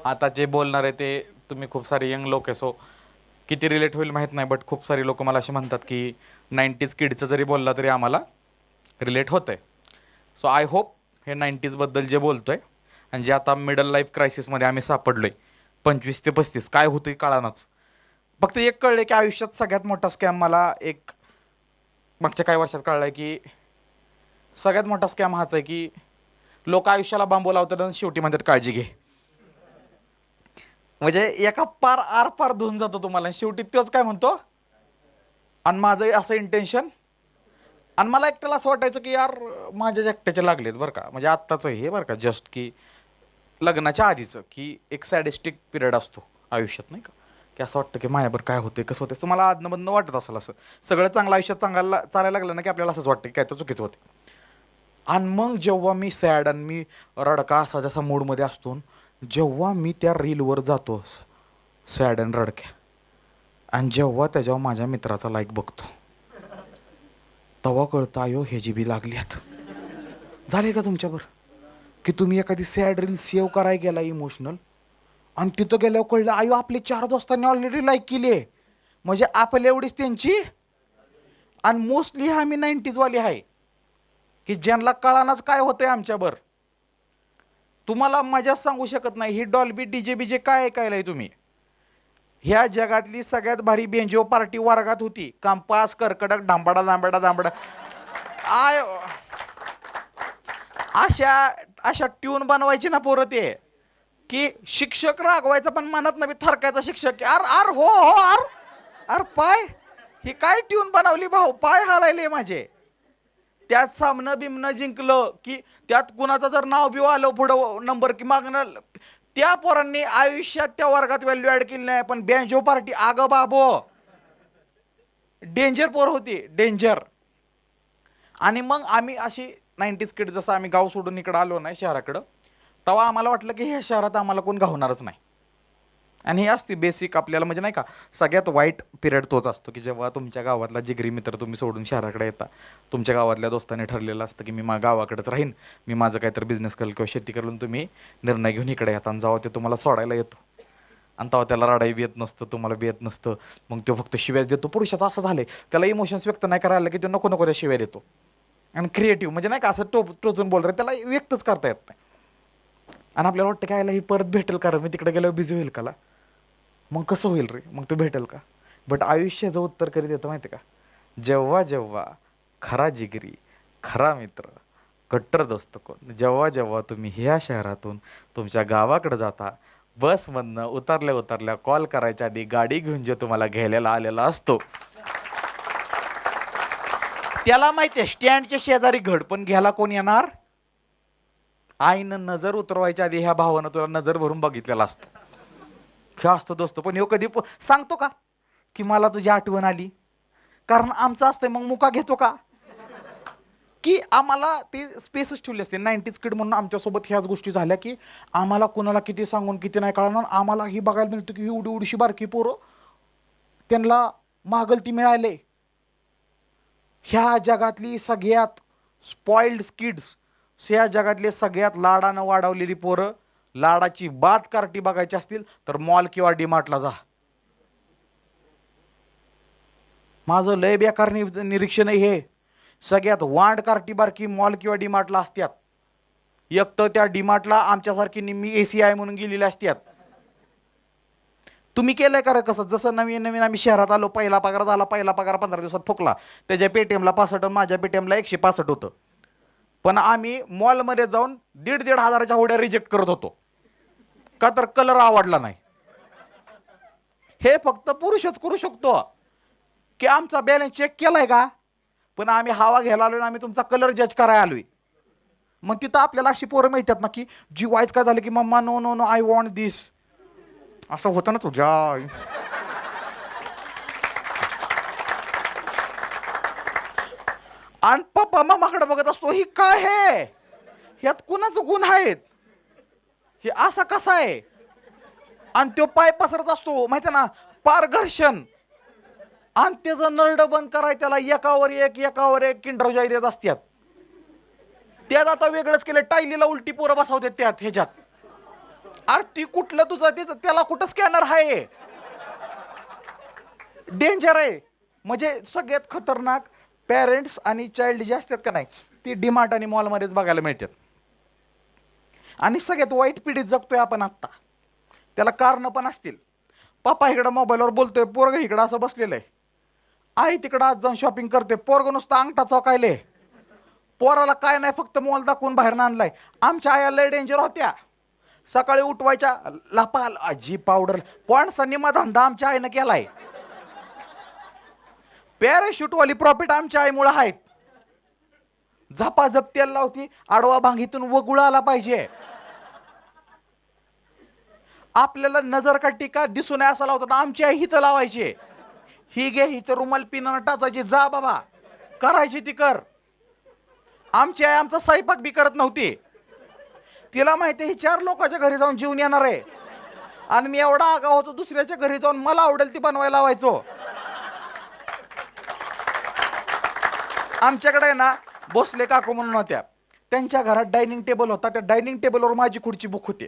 आता जे बोलणार आहे ते तुम्ही खूप सारे यंग लोक आहे, सो किती रिलेट होईल माहीत नाही, बट खूप सारी लोक मला असे म्हणतात की 90s किडचं जरी बोलला तरी आम्हाला रिलेट होतं आहे. सो आय होप हे 90sबद्दल जे बोलतो आहे आणि जे आता मिडल लाईफ क्रायसिसमध्ये आम्ही सापडलो आहे 25 ते 35 काय होतं कळानाच. फक्त एक कळलं की आयुष्यात सगळ्यात मोठा स्कॅम मला एक मागच्या काही वर्षात कळलं आहे की सगळ्यात मोठा स्कॅम हाच आहे की लोक आयुष्याला बांबू लावतात आणि शेवटी म्हणतात काळजी घे. म्हणजे एका पार आर पार धुवून जातो तुम्हाला आणि शेवटी तोच काय म्हणतो आणि माझं असं इंटेन्शन. आणि मला एकट्याला असं वाटायचं की यार माझ्या एकट्याचे लागलेत बरं का, म्हणजे आत्ताचं हे बरं का जस्ट की लग्नाच्या आधीचं की एक सॅडिस्टिक पिरियड असतो आयुष्यात नाही का, की असं वाटतं की माझ्यावर काय होतं कसं होतं. तुम्हाला आदनबंद वाटत असेल असं सगळं चांगलं आयुष्यात चांगला चालायला लागलं ना की आपल्याला असंच वाटतं की काय तर चुकीचं होते. आणि मग जेव्हा मी सॅड आणि मी रडका असा जसा मूडमध्ये असतो, जेव्हा मी त्या रीलवर जातो सॅड आणि रडक्या आणि जेव्हा त्याच्यावर माझ्या मित्राचा लाईक बघतो तेव्हा कळतं आयो हे जी बी लागल्यात. झाले का तुमच्यावर की तुम्ही एखादी सॅड रील सेव्ह करायला गेला इमोशनल आणि तिथं गेल्यावर कळलं आयो आपले 4 दोस्तांनी ऑलरेडी लाईक केली आहे, म्हणजे आपल्या एवढीच त्यांची. आणि मोस्टली हा मी 90s वाली आहे की ज्यांना कळानाच काय होतंय आमच्यावर. तुम्हाला मजा सांगू शकत नाही ही डॉल्बी डीजे बीजे काय ऐकायलाय तुम्ही. ह्या जगातली सगळ्यात भारी बेंजो पार्टी वर्गात होती, कंपास कर्कडक डांबडा डांबडा डांबडा आय अशा अशा ट्यून बनवायची ना पोरं ते की शिक्षक रागवायचा पण मनात नव्हे थरकायचा शिक्षक आर आर हो हो आर आर पाय ही काय ट्यून बनवली भाऊ, पाय हालायले माझे. त्यात सामनं बिमनं जिंकलं की त्यात कुणाचं जर नाव बिव आलं पुढं नंबर की मागणं त्या पोरांनी आयुष्यात त्या वर्गात व्हॅल्यू ऍड केली नाही. पण बेंजो पार्टी आग बाबो डेंजर पोर होती डेंजर. आणि मग आम्ही अशी 90s किड जसं आम्ही गाव सोडून इकडं आलो नाही शहराकडं तेव्हा आम्हाला वाटलं की ह्या शहरात आम्हाला कोण गावणारच नाही. आणि हे असते बेसिक आपल्याला म्हणजे नाही का सगळ्यात वाईट पिरियड तोच असतो की जेव्हा तुमच्या गावातला जिगरी मित्र तुम्ही सोडून शहराकडे येता. तुमच्या गावातल्या दोस्ताने ठरलेलं असतं की मी गावाकडेच राहीन, मी माझं काहीतरी बिझनेस करेल किंवा शेती करून तुम्ही निर्णय घेऊन इकडे येता आणि जेव्हा ते तुम्हाला सोडायला येतो आणि तेव्हा त्याला रडाई बी येत नसतं तुम्हाला बी येत नसतं. मग तो फक्त शिव्याच देतो. पुरुषाचं असं झालंय त्याला इमोशन्स व्यक्त नाही करायला की तो नको नको त्या शिव्या देतो. आणि क्रिएटिव्ह म्हणजे नाही का असं टोचून बोल त्याला व्यक्तच करता येत नाही. आणि आपल्याला वाटतं काय ही परत भेटेल का, मी तिकडे गेल्यावर बिझी होईल का, मग कसं होईल रे, मग तो भेटेल का. बट आयुष्याचं उत्तर करीत येतं माहिती का, जेव्हा जेव्हा खरा जिगरी खरा मित्र कट्टर दोस्त कोण जेव्हा जेव्हा तुम्ही ह्या शहरातून तुमच्या गावाकडे जाता बसमधनं उतरल्या उतरल्या कॉल करायच्या आधी गाडी घेऊन जे तुम्हाला घ्यायला आलेला असतो त्याला माहिती आहे स्टँडच्या शेजारी घड पण घ्यायला कोण येणार. आईनं नजर उतरवायच्या आधी ह्या भावानं तुला नजर भरून बघितलेला असतो. हे असतो दोस्त. पण ह्यो कधी सांगतो का की मला तुझी आठवण आली, कारण आमचं असतंय मग मुका घेतो का की आम्हाला ते स्पेसच ठेवले असते. 90s किड म्हणून आमच्यासोबत ह्याच गोष्टी झाल्या की आम्हाला कुणाला किती सांगून किती नाही कळणार. आम्हाला ही बघायला मिळतं की एवढी एवढीशी बारकी पोरं त्यांना मागल ती मिळाले. ह्या जगातली सगळ्यात स्पॉइल्ड किड्स, ह्या जगातले सगळ्यात लाडानं वाढवलेली पोरं, लाडाची बात कार्टी बघायची असतील तर मॉल किंवा डीमार्टला जा. माझं लय बेकार निरीक्षण आहे हे. सगळ्यात वांड कार्टी बारकी मॉल किंवा डीमार्टला असतात. एक तर त्या डीमार्टला आमच्यासारखी निम्मी एसी आहे म्हणून गेलेली असतात. तुम्ही केलंय का कसं, जसं नवीन नवीन आम्ही शहरात आलो पहिला पगार झाला, पहिला पगार 15 दिवसात फुकला. त्याच्या पेटीएमला 65 माझ्या पेटीएमला 165 होतं. पण आम्ही मॉलमध्ये जाऊन 1,500 हजाराच्या होड्या रिजेक्ट करत होतो का तर कलर आवडला नाही. हे फक्त पुरुषच करू शकतो की आमचा बॅलन्स चेक केलाय का, पण आम्ही हवा घ्यायला आलोय, आम्ही तुमचा कलर जज करायला आलोय. मग तिथं आपल्याला अशी पोरं मिळतात ना की जी वाईज काय झालं की मम्मा no no no I want this, असं होतं ना तुझ्या. आणि पप्पा मामाकडे बघत असतो ही काय आहे, ह्यात कुणाचं गुण आहेत, हे असा कसा आहे. आणि तो पाय पसरत असतो माहिती ना पार घर्षण. आणि त्याचं नरड बंद कराय त्याला एकावर एक किंडर जॉय देत असतात. त्यात आता वेगळंच केलं, टायलीला उलटी पोरं बसवतात त्यात ह्याच्यात. अरे ती कुठलं तुझं त्याला कुठं स्कॅनर आहे, डेंजर आहे. म्हणजे सगळ्यात खतरनाक पेरेंट्स आणि चाइल्ड जे असतात का नाही, ती डीमार्ट आणि मॉलमध्येच बघायला मिळतात. आणि सगळ्यात वाईट पिढीत जगतोय आपण आत्ता. त्याला कारण पण असतील. पप्पा इकडं मोबाईलवर बोलतोय, पोरग इकडं असं बसलेलं आहे. आई तिकडं आज जाऊन शॉपिंग करते, पोरग नुसतं अंगठा चौकायले. पोराला काय नाही, फक्त मॉल दाखवून बाहेर आणलाय. आमच्या आया लय डेंजर होत्या. सकाळी उठवायच्या, लापाल आजी पावडर. पॉन्डचा निम्मा धंदा आमच्या आईनं केलाय. पॅराशूटवाली प्रॉफिट आमच्या आईमुळे आहेत. झपाझप तेल लावती, आडवा भांगीतून वगुळ आला पाहिजे. आपल्याला नजर का टीका दिसू नये असा लावतात, आमची आई हिथं लावायची. ही घे हिथं रुमाल पिनानं टाचायची, जा बाबा करायची ती कर. आमची आई आमचा स्वयंपाक बी करत नव्हती. तिला माहिती ही 4 लोकांच्या घरी जाऊन जेवून येणार आहे. आणि मी एवढा आगाऊ होतो, दुसऱ्याच्या घरी जाऊन मला आवडेल ती बनवायला लावायचो. आमच्याकडे ना भोसले काकू म्हणून होत्या, त्यांच्या घरात डायनिंग टेबल होता. त्या डायनिंग टेबलवर माझी खुर्ची बुक होती.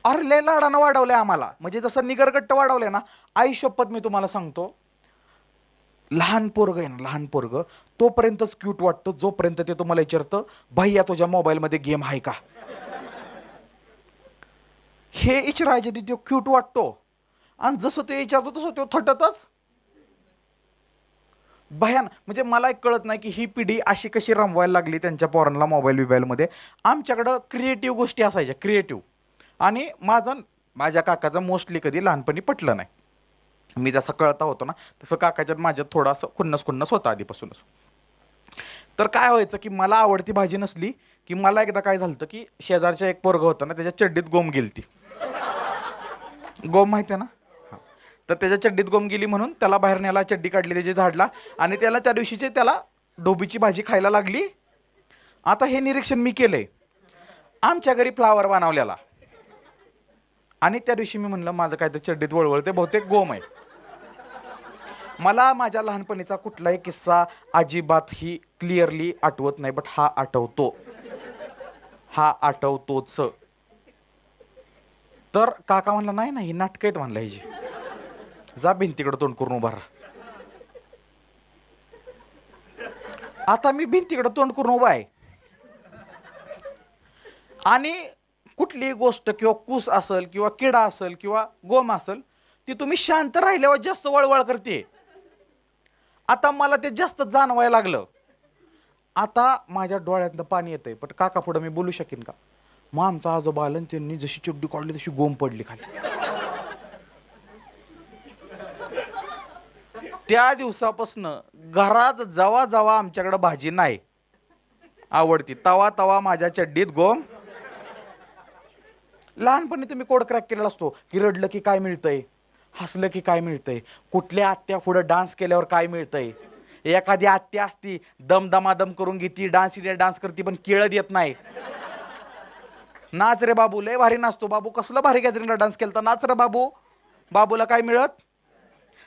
अरे लय लाडानं वाढवलंय आम्हाला, म्हणजे जसं निगरगट्ट वाढवलंय ना. आई शपथ मी तुम्हाला सांगतो, लहान पोरग आहे ना, लहान पोरग तोपर्यंतच क्यूट वाटतं जोपर्यंत ते तुम्हाला विचारतं, भैया तुझ्या मोबाईल मध्ये गेम आहे का. हे विचारायचे तो क्यूट वाटतो. आणि जसं ते विचारतो तसं तो थटतच भयान. म्हणजे मला एक कळत नाही की ही पिढी अशी कशी रमवायला लागली त्यांच्या पोरांना मोबाईल मध्ये. आमच्याकडं क्रिएटिव्ह गोष्टी असायच्या, क्रिएटिव्ह. आणि माझ्या काकाचं मोस्टली कधी लहानपणी पटलं नाही. मी जसं कळता होतो ना तसं काकाच्यात माझ्यात थोडासा खुन्नस होता आधीपासूनच. तर काय व्हायचं की मला आवडती भाजी नसली की मला एकदा काय झालं की शेजारच्या एक पोरग होता ना, त्याच्या चड्डीत गोम गेलती. गोम माहिती आहे ना. तर त्याच्या चड्डीत गोम गेली म्हणून त्याला बाहेर न्यायला, चड्डी काढली त्याची झाडला, आणि त्याला त्या दिवशीचे त्याला ढोबीची भाजी खायला लागली. आता हे निरीक्षण मी केलंय आमच्या घरी फ्लावर बनवलेला. आणि त्या दिवशी मी म्हणलं माझं काय तर चड्डीत वळवळते, बहुतेक गोम आहे. मला माझ्या लहानपणीचा कुठलाही किस्सा अजिबात ही क्लिअरली आठवत नाही, बट हा आठवतोच. तर काका म्हणला नाही नाही नाटक आहेत म्हणला हिची, जा भिंतीकडे तोंड करून उभा राहा. आता मी भिंतीकडे तोंड करून उभा आहे. आणि कुठलीही गोष्ट किंवा कूस असेल किंवा किडा असेल किंवा गोम असेल, ती तुम्ही शांत राहिल्यावर जास्त वळवळ करते. आता मला ते जास्त जाणवायला लागलं. आता माझ्या डोळ्यातनं पाणी येतंय, पण काका पुढे मी बोलू शकेन का. मग आमचा आजोबा आला, त्यांनी जशी चड्डी काढली तशी गोम पडली खाली. त्या दिवसापासून घरात जवा जवा आमच्याकडे भाजी नाही आवडती, तवा तवा माझ्या चड्डीत गोम. लहानपणी तुम्ही कोड क्रॅक केलेला असतो की रडलं की काय मिळतंय, हसलं की काय मिळतंय, कुठल्या आत्या पुढे डान्स केल्यावर काय मिळतंय. एखादी आत्या असती दमदमादम करून घेती, डान्स करती, पण केळं देत नाही. नाच रे बाबू, लय भारी नाचतो बाबू, कसलं भारी गॅदरिंगला डान्स केलता, नाच रे बाबू. बाबूला काय मिळत.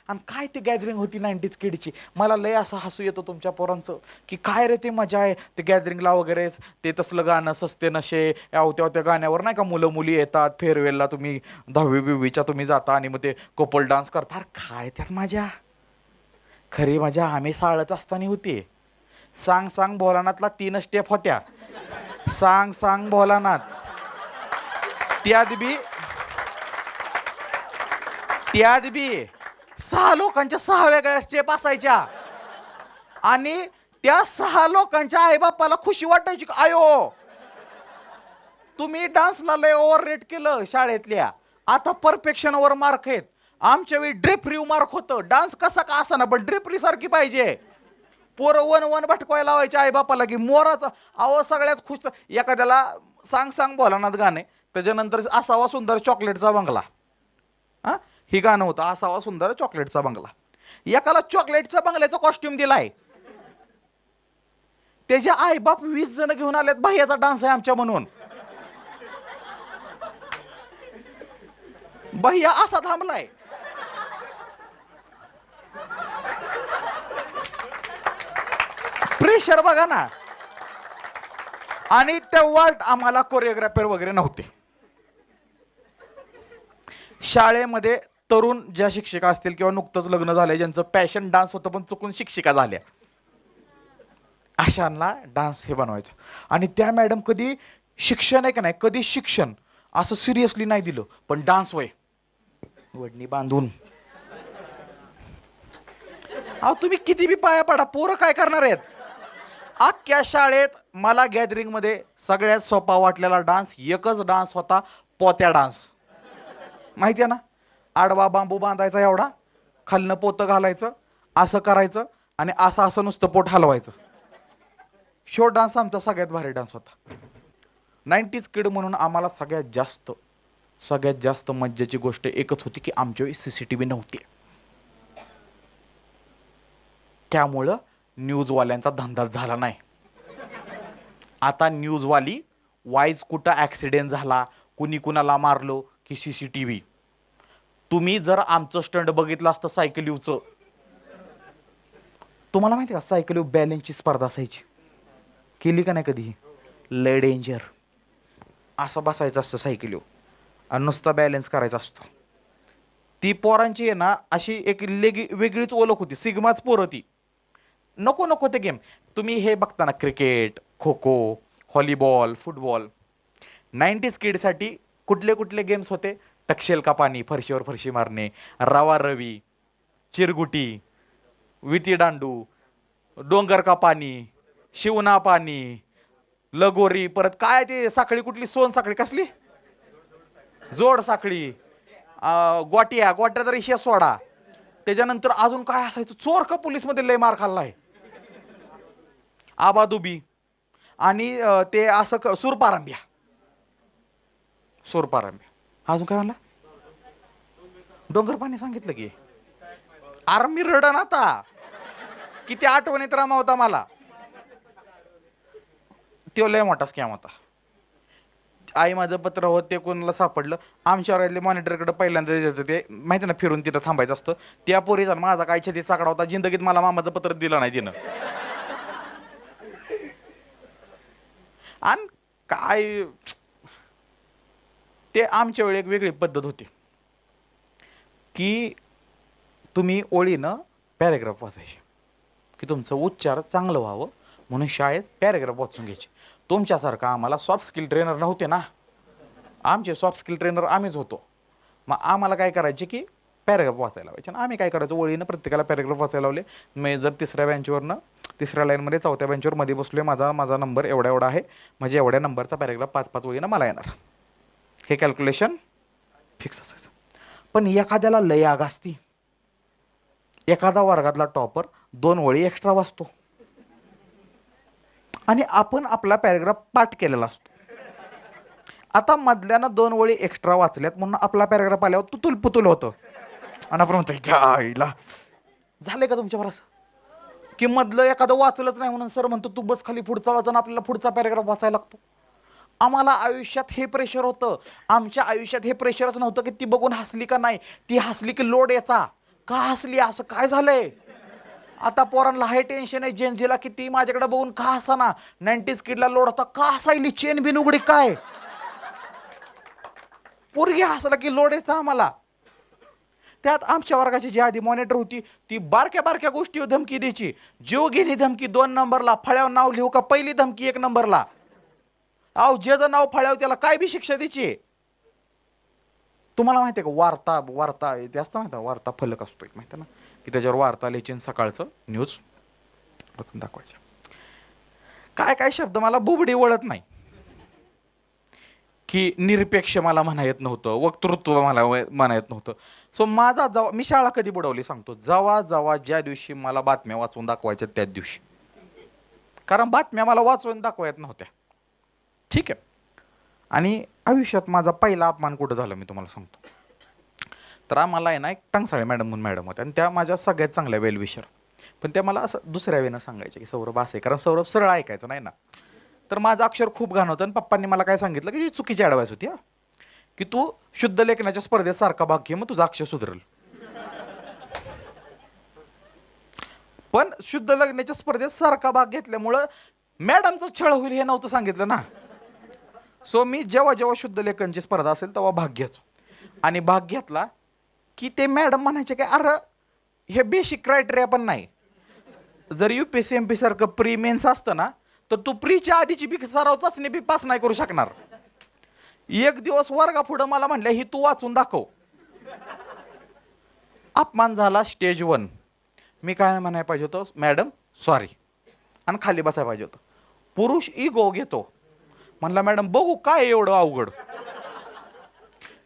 आणि काय ती गॅदरिंग होती 90s किडची. मला लय असं हसू येतं तुमच्या पोरांचं की काय रे ते मजा आहे ते गॅदरिंगला वगैरे. ते तसलं गाणं सस्ते नशे यावत्या त्या गाण्यावर नाही का मुलं मुली येतात फेअरवेलला, तुम्ही 10वी 20वीच्या तुम्ही जाता आणि मग ते कपल डान्स करता. काय त्यात मजा, खरी मजा आम्ही शाळेत असताना होती. सांग सांग भोलानाथला 3 स्टेप होत्या. सांग सांग भोलानाथ, त्यात बी 6 लोकांच्या 6 वेगळ्या स्टेप असायच्या. आणि त्या 6 लोकांच्या आईबापाला खुशी वाटायची, आयो तुम्ही डान्सला लय ओव्हर रेट केलं शाळेतल्या, आता परफेक्शनवर मार्क आहेत. आमच्या वेळी ड्रेपरी मार्क होतं. डान्स कसा का असा ना, पण ड्रेपरी सारखी पाहिजे. पोरं वन भटकवायला लावायचे आईबापाला की मोराचा. अहो सगळ्यात खुश एखाद्याला सांग सांग भोलानाथ गाणे, त्याच्यानंतर असावा सुंदर चॉकलेटचा बंगला. ही गाणं होतं, असावा सुंदर चॉकलेटचा बंगला. एकाला चॉकलेटचा बंगल्याचा कॉस्ट्युम दिलाय, त्याचे आई बाप 20 जण घेऊन आलेत, भैयाचा डान्स आहे आमच्या म्हणून. भैया असा थांबलाय. प्रेशर बघा ना. आणि तेव्हा आम्हाला कोरिओग्राफर वगैरे नव्हते. शाळेमध्ये तरुण ज्या शिक्षिका असतील किंवा नुकतंच लग्न झालंय ज्यांचं पॅशन डान्स होतं पण चुकून शिक्षिका झाल्या, अशांना डान्स हे बनवायचं. आणि त्या मॅडम कधी शिक्षण आहे का नाही, कधी शिक्षण असं सिरियसली नाही दिलं, पण डान्स वय वडणी बांधून. अहो तुम्ही किती बी पाया पडा, पोरं काय करणार आहेत. अख्ख्या शाळेत मला गॅदरिंग मध्ये सगळ्यात सोपा वाटलेला डान्स एकच डान्स होता, पोत्या डान्स. माहिती आहे ना, आडवा बांबू बांधायचा एवढा, खालनं पोतं घालायचं, असं करायचं आणि असं असं नुसतं पोट हलवायचं. शो डान्स आमचा सगळ्यात भारी डान्स होता. 90s किड म्हणून आम्हाला सगळ्यात जास्त मज्जाची गोष्ट एकच होती की आमच्या वेळी CCTV नव्हती. त्यामुळं न्यूजवाल्यांचा धंदा झाला नाही. आता न्यूजवाली वाईज कुठं ॲक्सिडेंट झाला, कुणी कुणाला मारलो की CCTV. तुम्ही जर आमचं स्टंट बघितलं असतं सायकलीवचं, तुम्हाला माहिती का सायकलीव बॅलन्सची स्पर्धा असायची, केली का नाही कधी. लय डेंजर. असं बसायचं असतं सायकलीव आणि नुसता बॅलन्स करायचा असतो. ती पोरांची आहे ना अशी एक वेगळीच ओळख होती, सिग्माच पोरं ती. नको ते गेम तुम्ही हे बघता ना, cricket, kho kho, volleyball, football. 90s किडसाठी कुठले कुठले गेम्स होते, टकशेल का पाणी, फरशीवर फरशी मारणे, रवा रवी, चिरगुटी, विटी दांडू, डोंगर का पाणी, शिवना पाणी, लगोरी, परत काय ते साखळी कुठली, सोन साखळी कसली, जोड साखळी, गोट्या तरी हे सोडा. त्याच्यानंतर अजून काय असायचं, चोर का पोलीस मध्ये लय मार खाल्लाय, आबादुबी, आणि ते असं सुरपारंब्या. अजून काय म्हणला, डोंगर पाणी सांगितलं की. आर्मी रडन आता, किती आठवणीत रमावता मला. तो लय मोठा स्कॅम होता. आई माझं पत्र होत ते कोणाला सापडलं, आमच्या वर्गातले मॉनिटरकडे पहिल्यांदा द्यायचं ते माहिती ना, फिरून तिथं थांबायचं असतं. त्या पोरीचा माझा काय छती चाकडा होता, जिंदगीत मला मामाचं पत्र दिलं नाही तिनं. आणि काय ते आमच्या वेळी एक वेगळी पद्धत होती की तुम्ही ओळीनं पॅरेग्राफ वाचायचे की तुमचं उच्चार चांगलं व्हावं म्हणून शाळेत पॅरेग्राफ वाचून घ्यायचे. तुमच्यासारखा आम्हाला सॉफ्ट स्किल ट्रेनर नव्हते ना, आमचे सॉफ्ट स्किल ट्रेनर आम्हीच होतो. मग आम्हाला काय करायचे की पॅरेग्राफ वाचायला लावायचे आणि आम्ही काय करायचो, ओळीनं प्रत्येकाला पॅरेग्राफ वाचायला लावले. मी जर तिसऱ्या लाईनमध्ये चौथ्या बेंचवर मध्ये बसलोय, माझा नंबर एवढा आहे, म्हणजे एवढ्या नंबरचा पॅरेग्राफ 5-5 ओळीनं मला येणार, हे कॅल्क्युलेशन फिक्स असायचं. पण एखाद्याला लय आग असती, एखादा वर्गातला टॉपर 2 ओळी एक्स्ट्रा वाचतो आणि आपण आपला पॅरेग्राफ पाठ केलेला असतो. आता मधल्यानं 2 ओळी एक्स्ट्रा वाचल्यात म्हणून आपला पॅरेग्राफ आल्यावर तुतुल पुतुल होतं आणि आपण म्हणतो झालंय का तुमच्यावर असं की मधलं एखादं वाचलंच नाही म्हणून सर म्हणतो तू बस खाली पुढचा वाचन, आपल्याला पुढचा पॅरेग्राफ वाचायला लागतो. आम्हाला आयुष्यात हे प्रेशर होतं. आमच्या आयुष्यात हे प्रेशरच नव्हतं की ती बघून हसली का नाही, ती हसली की लोड याचा, का हसली, असं काय झालंय. आता पोरांना हाय टेन्शन आहे, जेनजीला किती माझ्याकडे बघून का हसाना, 90s किडला लोड होता, का हसायली, चेन बिन उघडी काय, पोरगी हसला की लोड यायचा आम्हाला. त्यात आमच्या वर्गाची जी आधी मॉनिटर होती ती बारक्या गोष्टीवर धमकी द्यायची. जीव घेणी धमकी 2 नंबरला, फळ्यावर नाव लिहू का पहिली धमकी 1 नंबरला. अहो ज्याचं नाव फळ्यावर त्याला काय बी शिक्षा द्यायची. तुम्हाला माहिती आहे का, वार्ता ते असतं माहिती, वार्ता फलक असतो एक, माहिती ना, की त्याच्यावर वार्ता लिहायची सकाळचं न्यूज वाचून दाखवायचे. काय शब्द मला बुबडी वळत नाही की निरपेक्ष मला म्हणा येत नव्हतं, वक्तृत्व मला म्हणा येत नव्हतं. सो मी शाळा कधी बुडवली सांगतो, जेव्हा ज्या दिवशी मला बातम्या वाचून दाखवायच्या त्याच दिवशी, कारण बातम्या मला वाचून दाखवायत नव्हत्या. ठीक आहे. आणि आयुष्यात माझा पहिला अपमान कुठं झाला मी तुम्हाला सांगतो. तर आम्हाला आहे ना एक टंगसाळे मॅडम होत्या आणि त्या माझ्या सगळ्यात चांगल्या वेलविशर, पण त्या मला असं दुसऱ्या वेळेनं सांगायचे की सौरभ असं आहे, कारण सौरभ सरळ ऐकायचं नाही ना. तर माझं अक्षर खूप घाण होतं आणि पप्पांनी मला काय सांगितलं की चुकीची ॲडवाईस होती, की तू शुद्ध लेखनाच्या स्पर्धेत सारखा भाग घे, मग तुझं अक्षर सुधरेल. पण शुद्ध लेखनाच्या स्पर्धेत सारखा भाग घेतल्यामुळं मॅडमचा छळ होईल हे नव्हतं सांगितलं ना. सो मी जेव्हा जेव्हा शुद्ध लेखनची स्पर्धा असेल तेव्हा भाग घ्यायचो. आणि भाग घेतला की ते मॅडम म्हणायचे की अरे हे बेसिक क्रायटेरिया पण नाही. जर UPSC MP सारखं प्री मेन्स असतं ना तर तू प्रीच्या आधीची बी सराव चाचणी बी पास नाही करू शकणार. एक दिवस वर्गापुढं मला म्हणल्या ही तू वाचून दाखव. अपमान झाला स्टेज 1. मी काय म्हणायला पाहिजे होतं, मॅडम सॉरी, आणि खाली बसायला पाहिजे होतं. पुरुष इगो घेतो, म्हणला मॅडम बघू काय एवढं अवघड.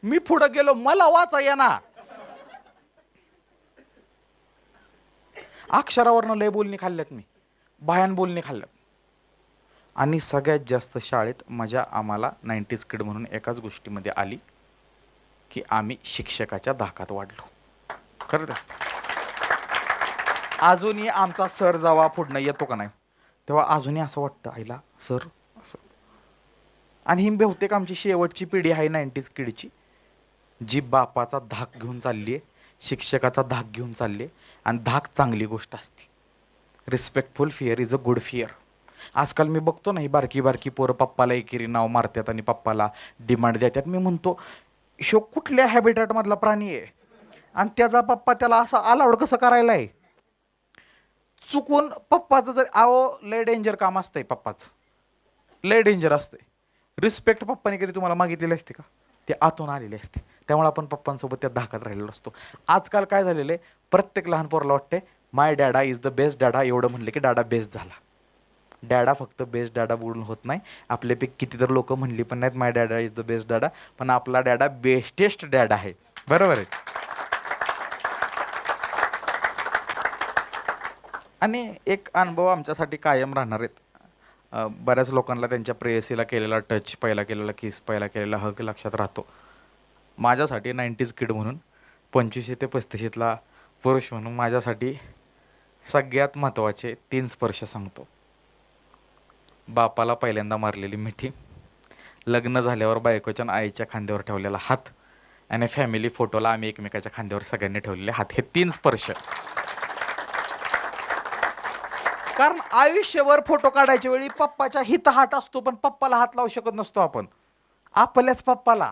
मी पुढं गेलो, मला वाचा येना. अक्षरावरनं लय बोलणी खाल्ल्यात मी, भयान बोलणी खाल्ल्यात. आणि सगळ्यात जास्त शाळेत मजा आम्हाला 90s किड म्हणून एकाच गोष्टीमध्ये आली की आम्ही शिक्षकाच्या धाकात वाढलो. खरं तर अजूनही आमचा सर जेव्हा पुढनं येतो का नाही तेव्हा अजूनही असं वाटतं आईला सर असं. आणि ही बहुतेक आमची शेवटची पिढी आहे 90s किडची जी बापाचा धाक घेऊन चालली आहे, शिक्षकाचा धाक घेऊन चालली आहे. आणि धाक चांगली गोष्ट असते. Respectful fear is a good fear. आजकाल मी बघतो ना ही बारकी बारकी पोरं पप्पाला एकेरी नाव मारतात आणि पप्पाला डिमांड देतात. मी म्हणतो शो कुठल्या हॅबिटॅट मधला प्राणी आहे आणि त्याचा पप्पा त्याला असं अलाउड कसं करायला आहे. चुकून पप्पाचं जर लय डेंजर काम असतंय, पप्पाचं लय डेंजर असतंय. रिस्पेक्ट पप्पाने कधी तुम्हाला मागितलेली असते का? ते आतून आलेले असते. त्यामुळे आपण पप्पांसोबत त्या धाकात राहिलेलो असतो. आजकाल काय झालेलं आहे, प्रत्येक लहान पोराला वाटते माय डॅडा इज द बेस्ट डॅडा. एवढं म्हणले की डॅडा बेस्ट झाला. डॅडा फक्त बेस्ट डॅडा बोलून होत नाही. आपल्यापैकी कितीतरी लोक म्हणली पण नाहीत माय डॅडा इज द बेस्ट डॅडा, पण आपला डॅडा बेस्टेस्ट डॅडा आहे. बरोबर आहे. आणि एक अनुभव आमच्यासाठी कायम राहणार आहेत. बऱ्याच लोकांना त्यांच्या प्रेयसीला केलेला टच, पहिला केलेला किस, पहिला केलेला हग लक्षात राहतो. माझ्यासाठी 90s किड म्हणून 25 ते 35 पुरुष म्हणून माझ्यासाठी सगळ्यात महत्त्वाचे 3 स्पर्श सांगतो. बापाला पहिल्यांदा मारलेली मिठी, लग्न झाल्यावर बायकोच्या आईच्या खांद्यावर ठेवलेला हात आणि फॅमिली फोटोला आम्ही एकमेकाच्या खांद्यावर सगळ्यांनी ठेवलेले हात. हे 3 स्पर्श. कारण आयुष्यभर फोटो काढायच्या वेळी पप्पाच्या हित हात असतो पण पप्पाला हात लावू शकत नसतो आपण, आपल्याच पप्पाला.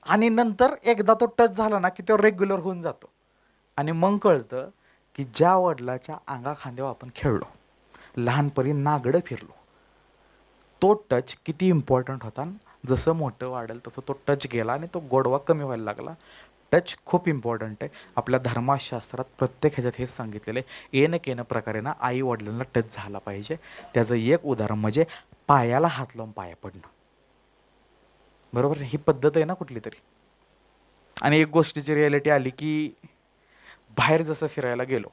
आणि नंतर एकदा तो टच झाला ना की तो रेग्युलर होऊन जातो. आणि मग कळतं की ज्या वडिलाच्या अंगा खांद्यावर आपण खेळलो, लहानपणी नागडं फिरलो, तो टच किती इम्पॉर्टंट होता. जसं मोठं वाढेल तसं तो टच गेला आणि तो गोडवा कमी व्हायला लागला. टच खूप इम्पॉर्टंट आहे. आपल्या धर्मशास्त्रात प्रत्येक ह्याच्यात हेच सांगितलेलं आहे, येणं केनं प्रकारे ना आई वडिलांना टच झाला पाहिजे. त्याचं एक उदाहरण म्हणजे पायाला हात लावून पाया पडणं. बरोबर, ही पद्धत आहे ना कुठली तरी. आणि एक गोष्टीची रिॲलिटी आली की बाहेर जसं फिरायला गेलो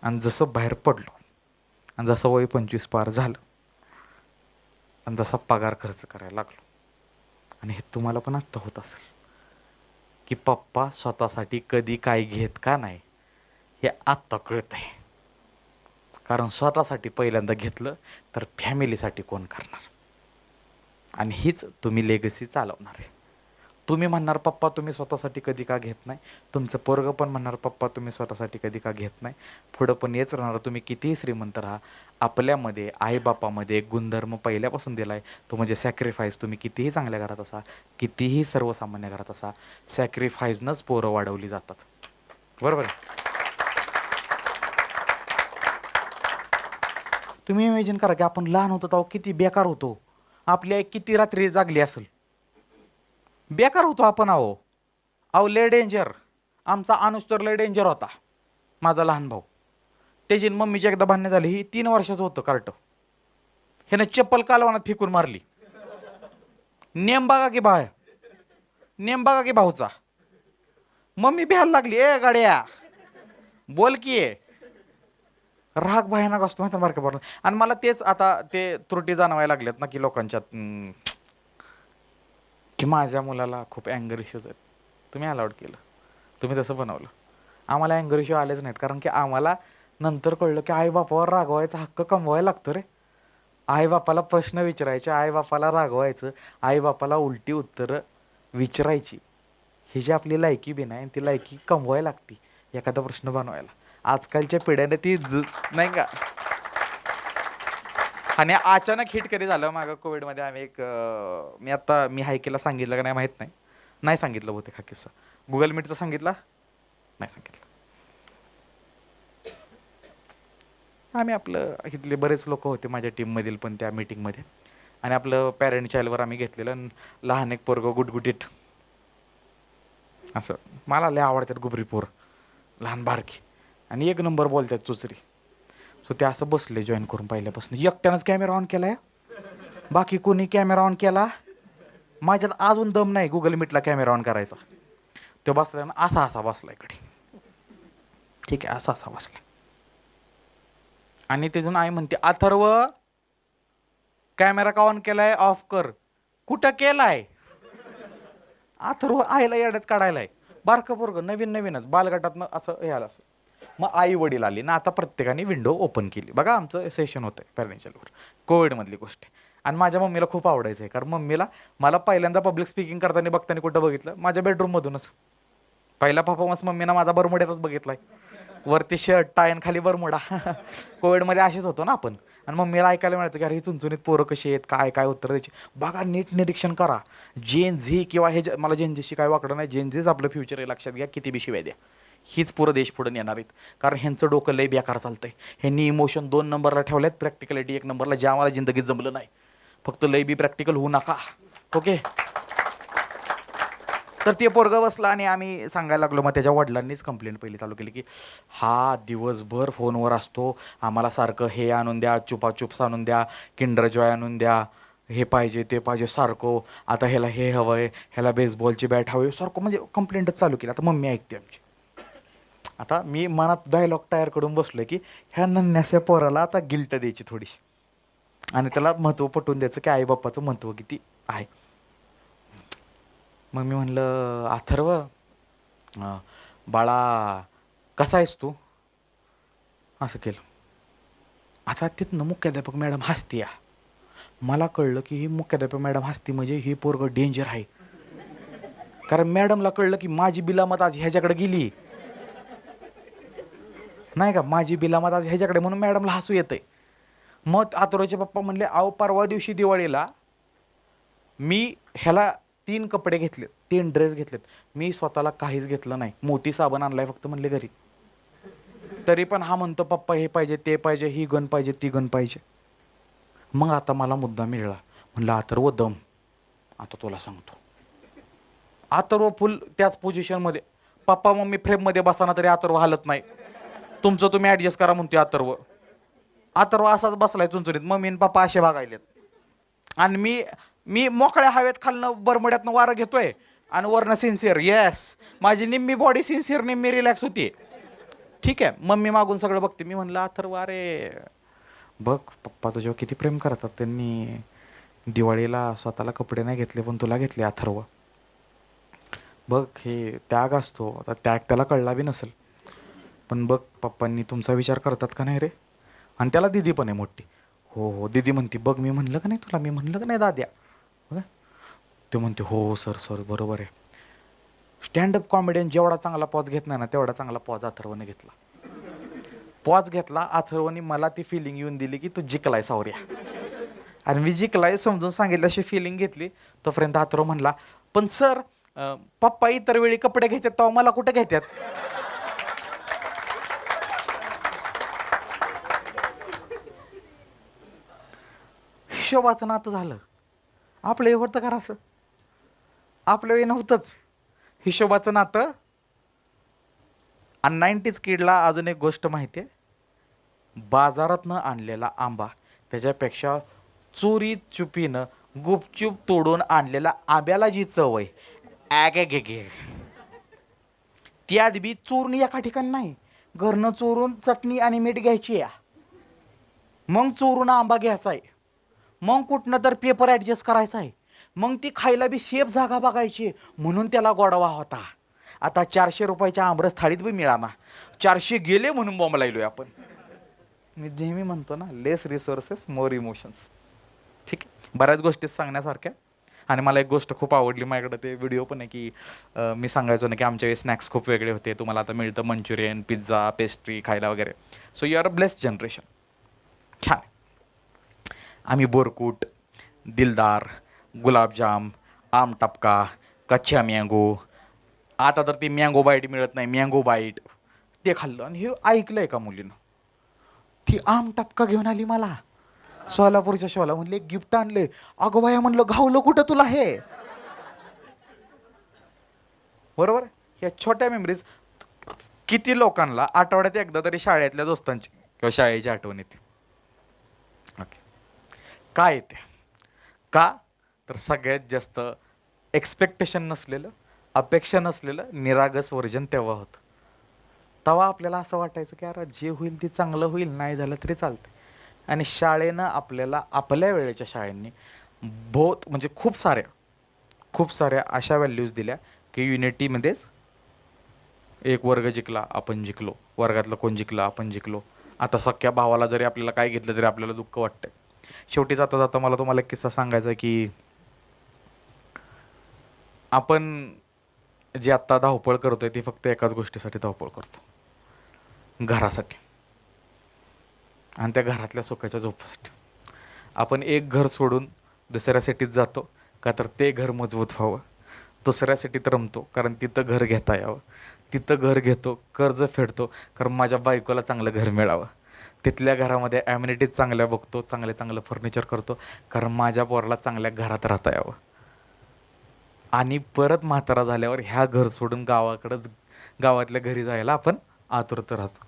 आणि जसं बाहेर पडलो आणि जसं वय 25 पार झालं आणि जसा पगार खर्च करायला लागलो, आणि हे तुम्हाला पण आत्ता होत असेल की पप्पा स्वतःसाठी कधी काय घेत का नाही हे आत्ता कळत आहे. कारण स्वतःसाठी पहिल्यांदा घेतलं तर फॅमिलीसाठी कोण करणार. आणि हीच तुम्ही लेगसी चालवणार आहे. तुम्ही म्हणणार पप्पा तुम्ही स्वतःसाठी कधी का घेत नाही, तुमचं पोरगं पण म्हणणार पप्पा तुम्ही स्वतःसाठी कधी का घेत नाही. पुढं पण येच राहणार. तुम्ही कितीही श्रीमंत राहा, आपल्यामध्ये आईबापामध्ये एक गुणधर्म पहिल्यापासून दिलाय, तो म्हणजे सॅक्रिफाईस. तुम्ही कितीही चांगल्या घरात असा, कितीही सर्वसामान्य घरात असा, सॅक्रिफाईसनंच पोरं वाढवली जातात. बरोबर आहे. तुम्ही इमॅजिन करा की आपण लहान होतो तेव्हा किती बेकार होतो. आपली आई किती रात्री जागली असेल, बेकार होतो आपण. अहो लय डेंजर. आमचा अनुज तर लय डेंजर होता, माझा लहान भाऊ. त्याची मम्मीची एकदा भांडणं झाली. ही 3 वर्षाचं होतं कार्ट. ह्यानं चप्पल कालवानात फेकून मारली. नेम बघा की भाय, नेम बघा की भाऊचा. मम्मी भ्यायला लागली, ए गाड्या बोल की. राग भयानक असतो माहिती बारक्या पोराला. आणि मला तेच आता ते त्रुटी जाणवायला लागल्यात ना की लोकांच्यात, की माझ्या मुलाला खूप अँगर इश्यूज आहेत. तुम्ही अलाउड केलं, तुम्ही तसं बनवलं. आम्हाला अँगर इश्यू आलेच नाहीत, कारण की आम्हाला नंतर कळलं की आईबापावर रागवायचा हक्क कमवायला लागतो रे. आईबापाला प्रश्न विचारायचे, आईबापाला रागवायचं, आईबापाला उलटी उत्तरं विचारायची, ही जी आपली लायकी बी नाही, ती लायकी कमवायला लागती एखादा प्रश्न बनवायला. आजकालच्या पिढ्याने ती नाही का. आणि अचानक हिट कधी झालं मागं कोविडमध्ये आम्ही एक मी हायकीला सांगितलं का नाही माहीत नाही, नाही सांगितलं बहुतेक हा किस्सा. गुगल मीटचा सांगितला नाही सांगितलं. आम्ही आपलं इथले बरेच लोक होते माझ्या टीममधील पण त्या मीटिंगमध्ये, आणि आपलं पॅरेंट चायलवर आम्ही घेतलेलं. लहान एक पोरग गुटगुटीत असं, मला लय आवडतात गुबरी पोर, लहान बारकी आणि एक नंबर बोलतात चुचरी. सो ते असं बसले जॉईन करून पहिल्यापासून. एकट्यानंच कॅमेरा ऑन केलाय, बाकी कोणी कॅमेरा ऑन केला माझ्यात अजून दम नाही गुगल मीटला कॅमेरा ऑन करायचा. तो बसला ना असा असा बसला इकडे, ठीक आहे, असा असा बसला. आणि तिथून आई म्हणते, अथर्व कॅमेरा का ऑन केलाय, ऑफ कर. कुठं केलाय? अथर्व आईला येड्यात काढायलाय. बारकं पोरग नवीन नवीनच बालगटातनं असं हे आलं असं. मग आई वडील आली ना, आता प्रत्येकाने विंडो ओपन केली. बघा आमचं सेशन होतं पॅरेंशियलवर, कोविडमधली गोष्ट. आणि माझ्या मम्मीला खूप आवडायचं आहे, कारण मम्मीला मला पहिल्यांदा पब्लिक स्पीकिंग करताना बघताना कुठं बघितलं, माझ्या बेडरूममधूनच. पहिला परफॉर्मन्स मम्मीनं माझा बरमुड्यातच बघितलाय, वरती शर्ट टाय आणि खाली बरमुडा. कोविडमध्ये असेच होतो ना आपण. आणि मम्मीला ऐकायला मिळतं की अरे ही चुनचुनीत पोरं कशी आहेत, काय काय उत्तर द्यायची. बघा नीट निरीक्षण करा. जेन झी किंवा हे मला जेन झीशी काय वाकडं नाही, जेन झीच आपलं फ्युचर आहे, लक्षात घ्या. किती बी शिवाय द्या, हीच पुरं देश पुढे येणार आहेत. कारण ह्यांचं डोकं लय बेकार चालतंय. ह्यांनी इमोशन 2 नंबरला ठेवल्यात, प्रॅक्टिकलिटी 1 नंबरला. ज्या मला जिंदगीत जमलं नाही. फक्त लय बी प्रॅक्टिकल होऊ नका, ओके. तर ते पोरगं बसला आणि आम्ही सांगायला लागलो. मग त्याच्या वडिलांनीच कंप्लेंट पहिली चालू केली की हा दिवसभर फोनवर असतो, आम्हाला सारखं हे आणून द्या, चुपाचुप्स आणून द्या, किंडर जॉय आणून द्या, हे पाहिजे ते पाहिजे सारखं. आता ह्याला हे हवं आहे, ह्याला बेसबॉलची बॅट हवी सारखं, म्हणजे कंप्लेंटच चालू केली. आता मम्मी ऐकते आमची. आता मी मनात डायलॉग तयार करून बसलो की ह्या नन्याच्या पोराला आता गिल्ट द्यायची थोडीशी, आणि त्याला महत्त्व पटवून द्यायचं की आईबापाचं महत्त्व किती आहे. मग मी म्हणलं, अथर्व बाळा कसा आहेस तू, असं केलं. आता तिथनं मुख्याध्यापक मॅडम हसती. मला कळलं की ही मुख्याध्यापक मॅडम हसती म्हणजे ही पोरगं डेंजर आहे. कारण मॅडमला कळलं की माझी बिलामत आज ह्याच्याकडे गेली नाही का, माझी बिलामत आज ह्याच्याकडे, म्हणून मॅडमला हसू येतंय. मग अथर्वचे पप्पा म्हणले, अहो परवा दिवशी दिवाळीला मी ह्याला 3 कपडे घेतलेत, 3 ड्रेस घेतलेत, मी स्वतःला काहीच घेतलं नाही. मोती साबण आणलाय फक्त म्हणले घरी. तरी पण हा म्हणतो पप्पा हे पाहिजे ते पाहिजे, ही गन पाहिजे ती गन पाहिजे. मग आता मला मुद्दा मिळाला. म्हणलं अथर्व दम, आता तुला सांगतो. अथर्व फुल त्याच पोझिशनमध्ये, पप्पा मम्मी फ्रेममध्ये बसाना तरी अथर्व हालत नाही. तुमचं तुम्ही ॲडजस्ट करा म्हणतोय अथर्व. अथर्व असाच बसलाय चुंचुरीत. मम्मी आणि पप्पा असे बघायलेत, आणि मी मोकळ्या हवेत खालनं बरमड्यातनं वारं घेतोय आणि वरनं सिन्सिअर. येस, माझी निम्मी बॉडी सिन्सिअर, निम्मी रिलॅक्स होती. ठीक आहे, मम्मी मागून सगळं बघते. मी म्हणलं अथर्व अरे बघ पप्पा तुझ्यावर किती प्रेम करतात, त्यांनी दिवाळीला स्वतःला कपडे नाही घेतले पण तुला घेतले अथर्व. बघ हे त्याग असतो. आता त्याग त्याला कळला बी नसेल, पण बघ पप्पांनी तुमचा विचार करतात का नाही रे. आणि त्याला दिदी पण आहे मोठी. हो हो, दिदी म्हणते बघ मी म्हणलं का नाही तुला, मी म्हणलं का नाही दाद्या. बघा ते म्हणते हो सर सर बरोबर आहे. स्टँडअप कॉमेडियन जेवढा चांगला पॉज घेत नाही ना, तेवढा चांगला पॉज अथर्वने घेतला. पॉज घेतला अथर्वने, मला ती फिलिंग येऊन दिली की तू जिंकलाय सावऱ्या. आणि मी जिंकलाय समजून सांगितलं, अशी फिलिंग घेतली. तोपर्यंत अथर्व म्हणला, पण सर पप्पा इतर वेळी कपडे घेतात तेव्हा मला कुठे घेतात. हिशोबाचं नातं झालं. आपलं हे होतं का असं, आपलं हे नव्हतंच हिशोबाचं नातं. आणि 90s किडला अजून एक गोष्ट माहिती आहे, बाजारातनं आणलेला आंबा त्याच्यापेक्षा चोरी चुपीनं गुपचूप तोडून आणलेला आंब्याला जी चव आहे, ॲगे गे गे, त्यात बी चोरून एका ठिकाणी नाही, घरनं चोरून चटणी आणि मीठ घ्यायची या, मग चोरून आंबा घ्यायचा आहे, मग कुठनं तर पेपर ॲडजस्ट करायचा आहे, मग ती खायला बी सेफ जागा बघायची, म्हणून त्याला गोडवा होता. आता 400 रुपयाच्या आमरस थाळीत बी मिळाना, 400 गेले म्हणून बॉम्ब लायलोय आपण. मी नेहमी म्हणतो ना, लेस रिसोर्सेस मोर इमोशन्स. ठीक आहे, बऱ्याच गोष्टी सांगण्यासारख्या. आणि मला एक गोष्ट खूप आवडली, माझ्याकडे ते व्हिडिओ पण आहे की मी सांगायचो ना की आमच्या वेळेस स्नॅक्स खूप वेगळे होते, तुम्हाला आता मिळतं मंचुरियन, पिझ्झा, पेस्ट्री खायला वगैरे. So you are a blessed generation. छान. आम्ही बोरकूट, दिलदार, गुलाबजाम, आम टपका, कच्च्या मँगो, आता तर ती मँगो बाईट मिळत नाही, मँगो बाईट, ते खाल्लं. आणि हे ऐकलंय का मुलीनं? ती आम टपका घेऊन आली मला सोलापूरच्या शोला, म्हणले गिफ्ट आणले. अगो बाया म्हणलं, घावलं कुठं तुला हे? बरोबर. ह्या छोट्या मेमरीज किती लोकांना आठवड्यात एकदा तरी शाळेतल्या दोस्तांची किंवा शाळेची आठवण येते. ओके, का येते? का तर सगळ्यात जास्त एक्सपेक्टेशन नसलेलं, अपेक्षा नसलेलं निरागस वर्जन तेव्हा होतं. तेव्हा आपल्याला असं वाटायचं की अरे जे होईल ते चांगलं होईल, नाही झालं तरी चालतं. आणि शाळेनं आपल्याला, आपल्या वेळेच्या शाळेंनी म्हणजे खूप साऱ्या अशा व्हॅल्यूज दिल्या की युनिटीमध्येच एक वर्ग जिंकला आपण जिंकलो, वर्गातलं कोण जिंकलं आपण जिंकलो. आता सख्या भावाला जरी आपल्याला काय घेतलं तरी आपल्याला दुःख वाटतंय. शेवटी जाता जाता मला तुम्हाला एक किस्सा सांगायचा आहे की आपण जी आत्ता धावपळ करतोय ती फक्त एकाच गोष्टीसाठी धावपळ करतो, घरासाठी आणि त्या घरातल्या सुखाच्या झोपासाठी. आपण एक घर सोडून दुसऱ्या सिटीत जातो का तर ते घर मजबूत व्हावं, दुसऱ्या सिटीत रमतो कारण तिथं घर घेता यावं, तिथं घर घेतो, कर्ज फेडतो कारण माझ्या बायकोला चांगलं घर मिळावं, तिथल्या घरामध्ये ॲम्युनिटीज चांगल्या बघतो, चांगलं फर्निचर करतो कारण माझ्या पोराला चांगल्या घरात राहता यावं. आणि परत म्हातारा झाल्यावर ह्या घर सोडून गावातल्या घरी जायला आपण आतुरत राहतो.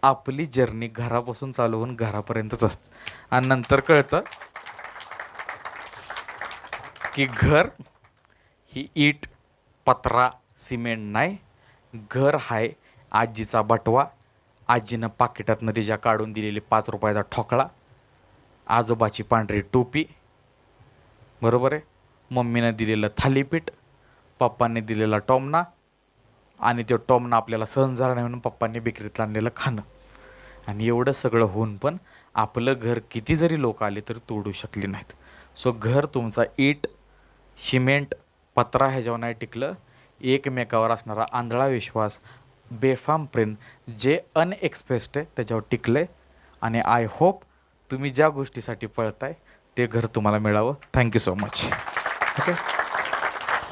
आपली जर्नी घरापासून चालू होऊन घरापर्यंतच असते. आणि नंतर कळतं की घर ही इट, पत्रा, सिमेंट नाही, घर हाय आजीचा बटवा, आजीनं पाकिटातनं तिच्या काढून दिलेली 5 रुपयाचा ठोकळा, आजोबाची पांढरी टोपी, बरोबर आहे, मम्मीनं दिलेलं थालीपीठ, पप्पांनी दिलेला टोमणा, आणि तो टोमणा आपल्याला सहन झाला नाही म्हणून पप्पांनी बेकरीत आणलेलं खाणं. आणि एवढं सगळं होऊन पण आपलं घर किती जरी लोक आले तरी तोडू शकले नाहीत. सो घर तुमचा इट, सिमेंट, पत्रा ह्याच्यावर नाही टिकलं, एकमेकावर असणारा आंधळा विश्वास, बेफाम प्रेम जे अनएक्सप्रेस्ड आहे त्याच्यावर टिकलंय. आणि आय होप तुम्ही ज्या गोष्टीसाठी पळताय ते घर तुम्हाला मिळावं. Thank you so much. ओके.